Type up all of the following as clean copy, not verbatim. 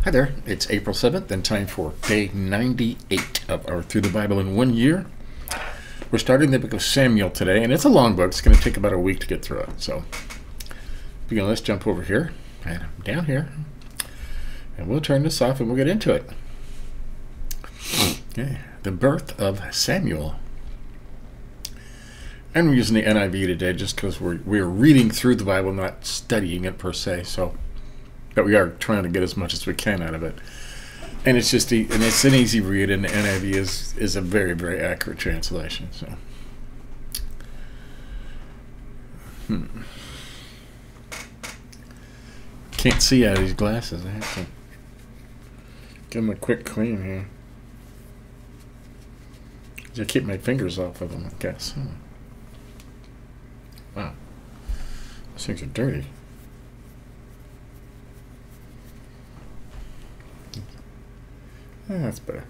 Hi there, it's April 7th and time for day 98 of our Through the Bible in 1 year. We're starting the book of Samuel today, and it's a long book. It's going to take about a week to get through it. So, let's jump over here and down here, and we'll turn this off and we'll get into it. Okay, the birth of Samuel. And we're using the NIV today just because we're reading through the Bible, not studying it per se. But we are trying to get as much as we can out of it. And it's just it's an easy read, and the NIV is a very, very accurate translation. So, can't see out of these glasses. I have to give them a quick clean here. Just keep my fingers off of them, I guess. Wow, these things are dirty. That's better.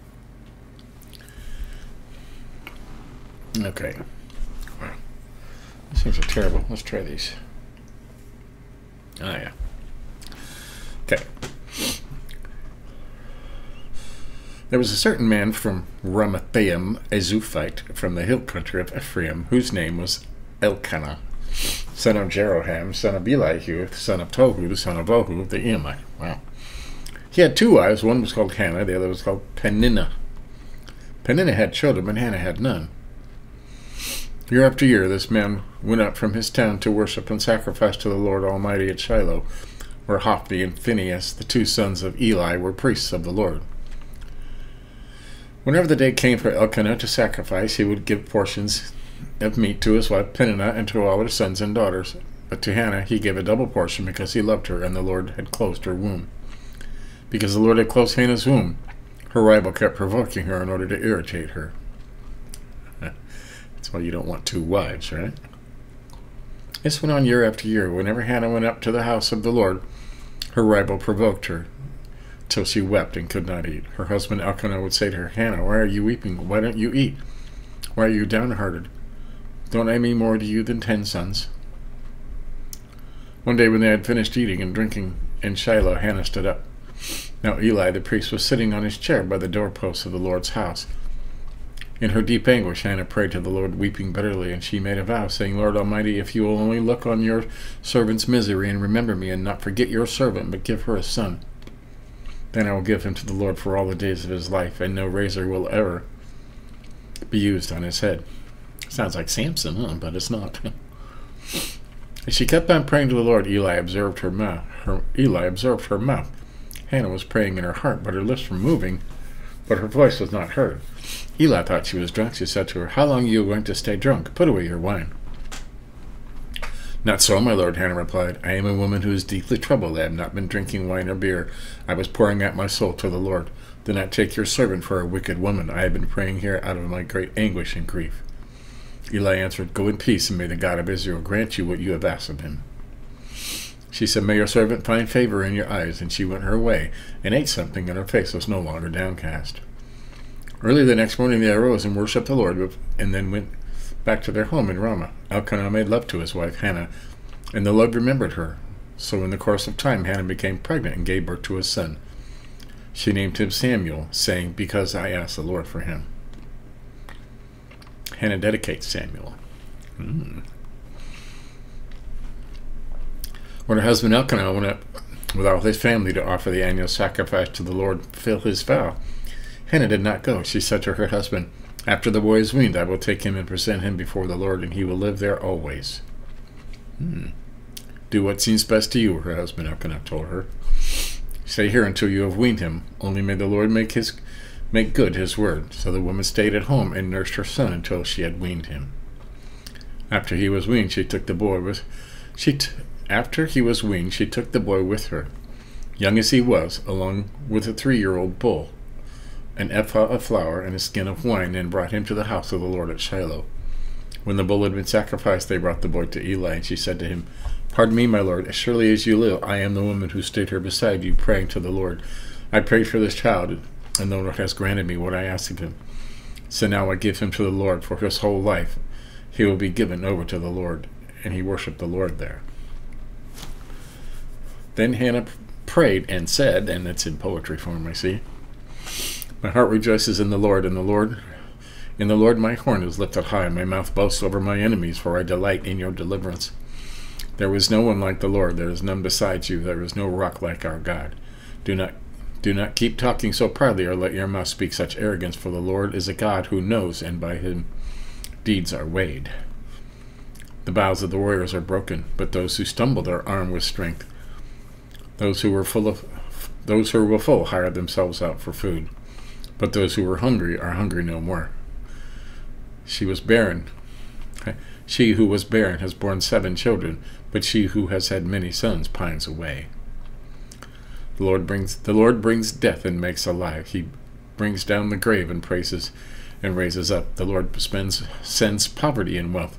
Okay. Wow. These things are terrible. Let's try these. Oh, yeah. Okay. There was a certain man from Ramathaim, a Zophite, from the hill country of Ephraim, whose name was Elkanah, son of Jeroham, son of Elihu, son of Tohu, son of Ohu, the Elamite. Wow. He had two wives. One was called Hannah, the other was called Peninnah. Peninnah had children, but Hannah had none. Year after year, this man went up from his town to worship and sacrifice to the Lord Almighty at Shiloh, where Hophni and Phinehas, the two sons of Eli, were priests of the Lord. Whenever the day came for Elkanah to sacrifice, he would give portions of meat to his wife Peninnah and to all her sons and daughters. But to Hannah he gave a double portion because he loved her, and the Lord had closed her womb. Because the Lord had closed Hannah's womb, her rival kept provoking her in order to irritate her. That's why you don't want two wives, right? This went on year after year. Whenever Hannah went up to the house of the Lord, her rival provoked her till she wept and could not eat. Her husband Elkanah would say to her, "Hannah, why are you weeping? Why don't you eat? Why are you downhearted? Don't I mean more to you than 10 sons?" One day when they had finished eating and drinking in Shiloh, Hannah stood up. Now Eli the priest was sitting on his chair by the doorpost of the Lord's house. In her deep anguish, Hannah prayed to the Lord, weeping bitterly, and she made a vow, saying, "Lord Almighty, if you will only look on your servant's misery and remember me, and not forget your servant, but give her a son, then I will give him to the Lord for all the days of his life, and no razor will ever be used on his head." Sounds like Samson, huh? But it's not. As she kept on praying to the Lord, Eli observed her mouth. Hannah was praying in her heart, but her lips were moving, but her voice was not heard. Eli thought she was drunk. She said to her, "How long are you going to stay drunk? Put away your wine." "Not so, my lord," Hannah replied. "I am a woman who is deeply troubled. I have not been drinking wine or beer. I was pouring out my soul to the Lord. Do not take your servant for a wicked woman. I have been praying here out of my great anguish and grief." Eli answered, "Go in peace, and may the God of Israel grant you what you have asked of him." She said, "May your servant find favor in your eyes." And she went her way and ate something, and her face was no longer downcast. Early the next morning they arose and worshipped the Lord, and then went back to their home in Ramah. Elkanah made love to his wife Hannah, and the Lord remembered her. So in the course of time Hannah became pregnant and gave birth to a son. She named him Samuel, saying, "Because I asked the Lord for him." Hannah dedicates Samuel. When her husband Elkanah went up with all his family to offer the annual sacrifice to the Lord, fulfill his vow, Hannah did not go. She said to her husband, "After the boy is weaned, I will take him and present him before the Lord, and he will live there always." "Do what seems best to you," her husband Elkanah told her. "Stay here until you have weaned him. Only may the Lord make good his word." So the woman stayed at home and nursed her son until she had weaned him. After he was weaned, she took the boy with her, young as he was, along with a 3-year-old bull, an ephah of flour, and a skin of wine, and brought him to the house of the Lord at Shiloh. When the bull had been sacrificed, they brought the boy to Eli, and she said to him, "Pardon me, my lord, as surely as you live, I am the woman who stood here beside you, praying to the Lord. I prayed for this child, and the Lord has granted me what I asked of him. So now I give him to the Lord for his whole life. He will be given over to the Lord." And he worshipped the Lord there. Then Hannah prayed and said, and it's in poetry form, I see, my heart rejoices in the Lord, and in the Lord my horn is lifted high. My mouth boasts over my enemies, for I delight in your deliverance. There is no one like the Lord. There is none besides you. There is no rock like our God. Do not keep talking so proudly, or let your mouth speak such arrogance, for the Lord is a God who knows, and by him deeds are weighed. The bows of the warriors are broken, but those who stumbled are armed with strength. Those who were full hired themselves out for food, but those who were hungry are hungry no more. She who was barren has borne 7 children, but she who has had many sons pines away. The Lord brings death and makes alive. He brings down the grave and praises and raises up. The Lord sends poverty and wealth.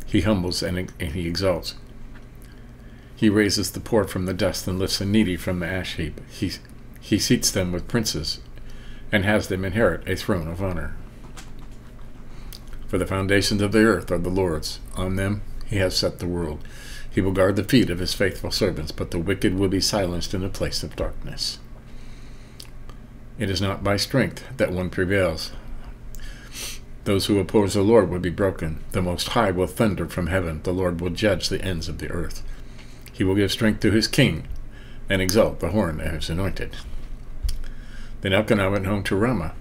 He humbles and he exalts. He raises the poor from the dust and lifts the needy from the ash heap. He seats them with princes and has them inherit a throne of honor. For the foundations of the earth are the Lord's. On them he has set the world. He will guard the feet of his faithful servants, but the wicked will be silenced in a place of darkness. It is not by strength that one prevails. Those who oppose the Lord will be broken. The Most High will thunder from heaven. The Lord will judge the ends of the earth. He will give strength to his king and exalt the horn of his anointed. Then Elkanah went home to Ramah,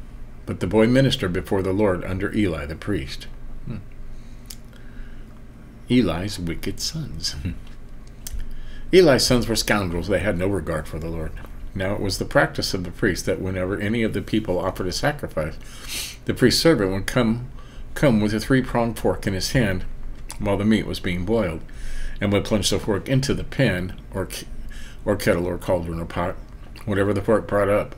but the boy ministered before the Lord under Eli the priest. Eli's wicked sons. Eli's sons were scoundrels. They had no regard for the Lord. Now it was the practice of the priest that whenever any of the people offered a sacrifice, the priest's servant would come with a 3-pronged fork in his hand while the meat was being boiled, and would plunge the fork into the pan or kettle or cauldron or pot. Whatever the fork brought up,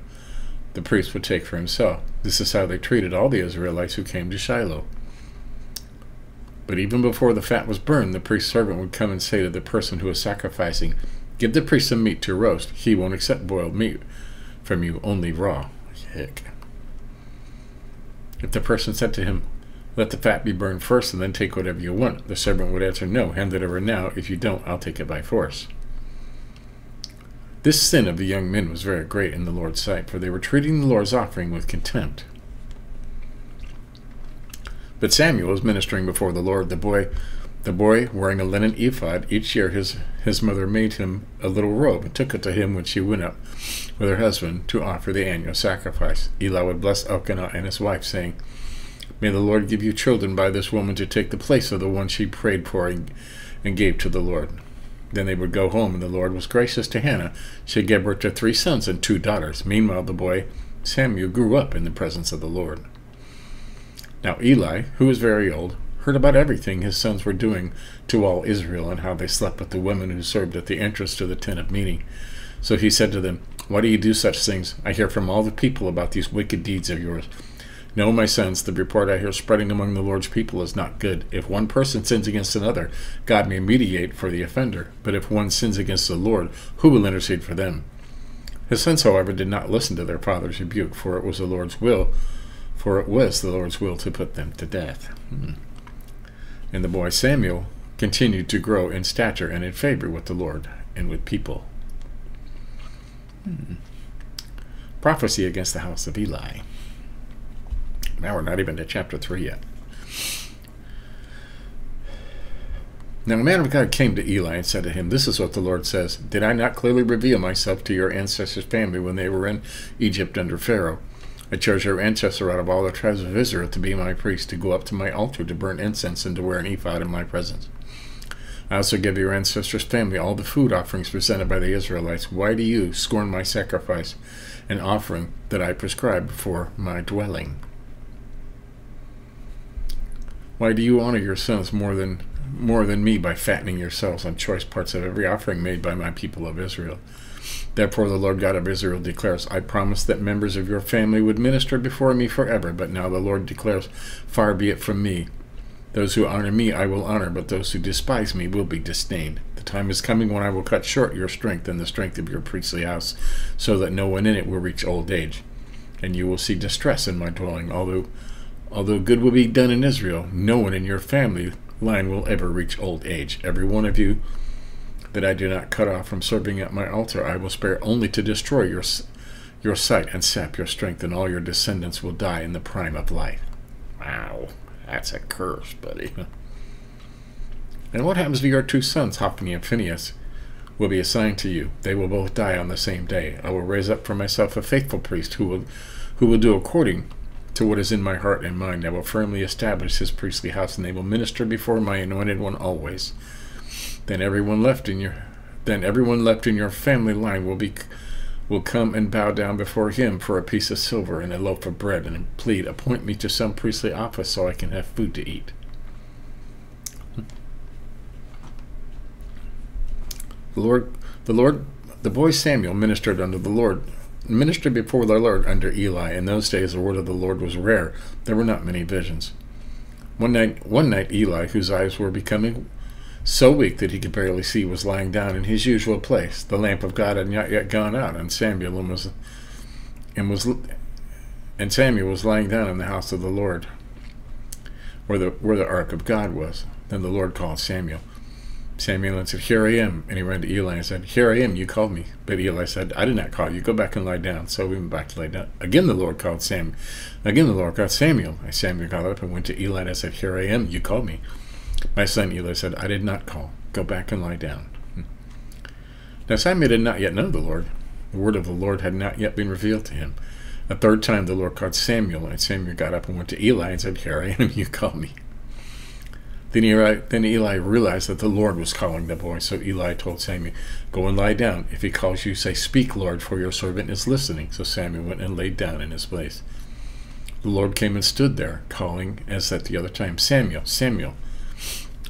the priest would take for himself. This is how they treated all the Israelites who came to Shiloh. But even before the fat was burned, the priest's servant would come and say to the person who was sacrificing, "Give the priest some meat to roast. He won't accept boiled meat from you, only raw." Heck. If the person said to him, "Let the fat be burned first and then take whatever you want," the servant would answer, "No, hand it over now. If you don't, I'll take it by force." This sin of the young men was very great in the Lord's sight, for they were treating the Lord's offering with contempt. But Samuel was ministering before the Lord. The boy wearing a linen ephod. Each year his mother made him a little robe and took it to him when she went up with her husband to offer the annual sacrifice. Eli would bless Elkanah and his wife, saying, "May the Lord give you children by this woman to take the place of the one she prayed for and gave to the Lord." Then they would go home, and the Lord was gracious to Hannah. She gave birth to 3 sons and 2 daughters. Meanwhile the boy Samuel grew up in the presence of the Lord. Now Eli, who was very old, heard about everything his sons were doing to all Israel, and how they slept with the women who served at the entrance to the tent of meeting. So he said to them, "Why do you do such things? I hear from all the people about these wicked deeds of yours. No, my sons, the report I hear spreading among the Lord's people is not good. If one person sins against another, God may mediate for the offender. But if one sins against the Lord, who will intercede for them?" His sons, however, did not listen to their father's rebuke, for it was the Lord's will to put them to death. And the boy Samuel continued to grow in stature and in favor with the Lord and with people. Prophecy against the house of Eli. Now we're not even to chapter 3 yet. Now the man of God came to Eli and said to him, "This is what the Lord says. Did I not clearly reveal myself to your ancestors' family when they were in Egypt under Pharaoh? I chose your ancestor out of all the tribes of Israel to be my priest, to go up to my altar, to burn incense, and to wear an ephod in my presence. I also give your ancestors' family all the food offerings presented by the Israelites. Why do you scorn my sacrifice and offering that I prescribed for my dwelling? Why do you honor your sons more than me by fattening yourselves on choice parts of every offering made by my people of Israel? Therefore the Lord God of Israel declares, I promised that members of your family would minister before me forever, but now the Lord declares, far be it from me. Those who honor me I will honor, but those who despise me will be disdained. The time is coming when I will cut short your strength and the strength of your priestly house, so that no one in it will reach old age. And you will see distress in my dwelling. Although good will be done in Israel, no one in your family line will ever reach old age. Every one of you that I do not cut off from serving at my altar. I will spare only to destroy your sight and sap your strength, and all your descendants will die in the prime of life. Wow, that's a curse, buddy. And what happens to your two sons, Hophni and Phinehas, will be assigned to you. They will both die on the same day. I will raise up for myself a faithful priest who will do according to what is in my heart and mind. I will firmly establish his priestly house, and they will minister before my anointed one always. Then everyone left in your family line will come and bow down before him for a piece of silver and a loaf of bread, and plead, appoint me to some priestly office so I can have food to eat. The boy Samuel ministered before the Lord under Eli. In those days the word of the Lord was rare. There were not many visions. One night Eli, whose eyes were becoming so weak that he could barely see, was lying down in his usual place. The lamp of God had not yet gone out, and Samuel was lying down in the house of the Lord, where the ark of God was. Then the Lord called Samuel. Samuel answered, "Here I am." And he ran to Eli and said, "Here I am, you called me." But Eli said, "I did not call you. Go back and lie down." So he went back to lie down. Again the Lord called Samuel. And Samuel got up and went to Eli and said, "Here I am, you called me." My son, Eli said, "I did not call. Go back and lie down." Now Samuel did not yet know the Lord. The word of the Lord had not yet been revealed to him. A third time the Lord called Samuel, and Samuel got up and went to Eli and said, "Here I am, you called me." Then Eli realized that the Lord was calling the boy, so Eli told Samuel, "Go and lie down. If he calls you, say, 'Speak, Lord, for your servant is listening.'" So Samuel went and laid down in his place. The Lord came and stood there, calling as at the other time, "Samuel, Samuel."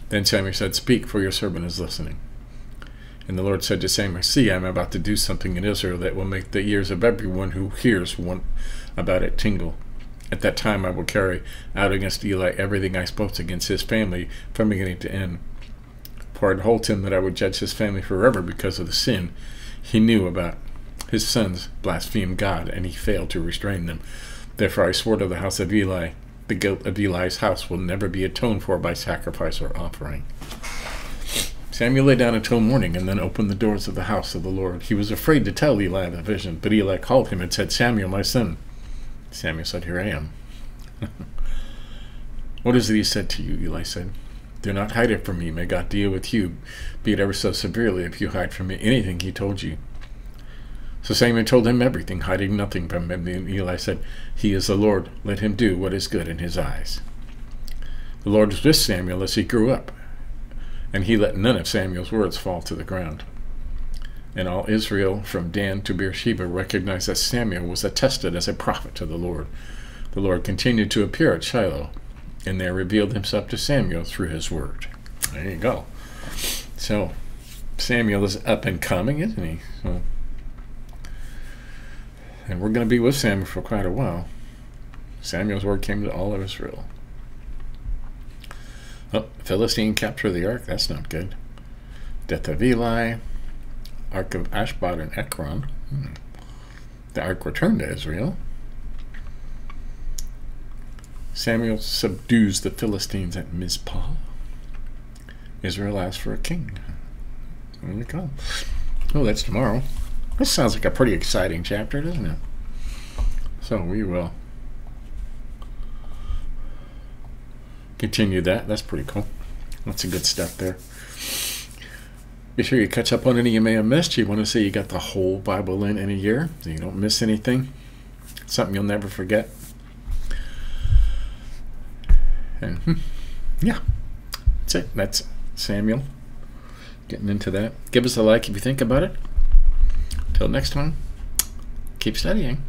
Then Samuel said, "Speak, for your servant is listening." And the Lord said to Samuel, "See, I am about to do something in Israel that will make the ears of everyone who hears about it tingle. At that time I will carry out against Eli everything I spoke against his family from beginning to end. For I told him that I would judge his family forever because of the sin he knew about. His sons blasphemed God, and he failed to restrain them. Therefore I swore to the house of Eli, the guilt of Eli's house will never be atoned for by sacrifice or offering." Samuel lay down until morning, and then opened the doors of the house of the Lord. He was afraid to tell Eli the vision, but Eli called him and said, "Samuel, my son." Samuel said, "Here I am." "What is it he said to you?" Eli said. "Do not hide it from me. May God deal with you, be it ever so severely, if you hide from me anything he told you." So Samuel told him everything, hiding nothing from him. And Eli said, "He is the Lord. Let him do what is good in his eyes." The Lord was with Samuel as he grew up, and he let none of Samuel's words fall to the ground. And all Israel from Dan to Beersheba recognized that Samuel was attested as a prophet to the Lord. The Lord continued to appear at Shiloh, and there revealed himself to Samuel through his word. There you go. So Samuel is up and coming, isn't he? And we're going to be with Samuel for quite a while. Samuel's word came to all of Israel. Oh, Philistine capture the ark. That's not good. Death of Eli. Ark of Ashbod and Ekron. The ark returned to Israel. Samuel subdues the Philistines at Mizpah. Israel asks for a king. There we go. Oh, that's tomorrow. This sounds like a pretty exciting chapter, doesn't it? So we will continue that. That's pretty cool. Lots of good stuff there. Be sure you catch up on any you may have missed. You want to say you got the whole Bible in a year, so you don't miss anything. Something you'll never forget. And yeah, that's it. That's Samuel. Getting into that. Give us a like if you think about it. Till next time, keep studying.